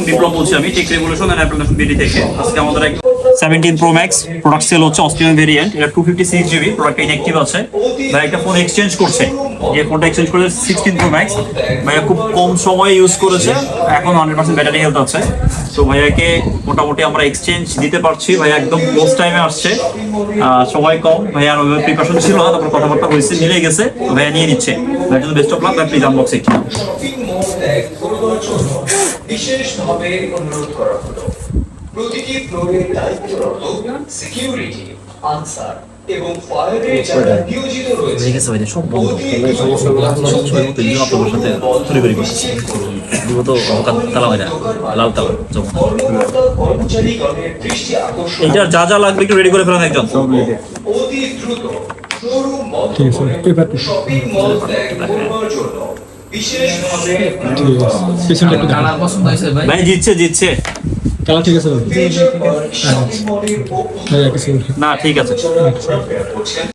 বিপ্লব বলছি আমি, tech revolution and application BD থেকে। আজকে আমাদের 17 প্রো ম্যাক্স প্রোডাক্ট সেল হচ্ছে, অস্ট্রেলিয়ান ভেরিয়েন্ট। এটা 256 জিবি, প্রোডাক্ট ইনঅ্যাক্টিভ আছে। ভাই একটা ফোন এক্সচেঞ্জ করছে, এই ফোনটা এক্সচেঞ্জ করেছে 16 প্রো ম্যাক্স। ভাইয়া খুব কম সময় ইউজ করেছে, এখন 100% ব্যাটারি হেলথ আছে। তো ভাইয়াকে মোটামুটি আমরা এক্সচেঞ্জ দিতে পারছি। ভাইয়া একদম ক্লোজ টাইমে আসছে, সময় কম। ভাইয়ার প্রিপারেশন ছিল না, তারপর কথাবার্তা হয়েছে, মিলে গেছে। তো ভাইয়া নিয়ে নিচ্ছে। ভাইয়ার জন্য বেস্ট অফ লাক। ভাই প্লিজ আনবক্স ইট। বিশেষভাবে অনুরোধ করা হলো প্রতিটি ফ্লোরের দায়িত্বরত সিকিউরিটি, আনসার এবং ফায়ারের যারা নিয়োজিত রয়েছে সব সময় মতো ইউ আপনাদের সাথে তৈরি করতেছি। বিগত তালা হয় না, লাল তালা যেমন কর্মচারীগণের দৃষ্টি আকর্ষণ এটা যা যা লাগবে একটু রেডি করে ফেলেন একজন। অতি দ্রুত শোরুম বন্ধ করে শপিং মল ত্যাগ করবার জন্য বিশেষভাবে কালার পছন্দ হয়েছে ভাই? ভাই জিতছে। কালার ঠিক আছে ভাই? শপিং মলের ভাই কিছু না ঠিক আছে। করছেন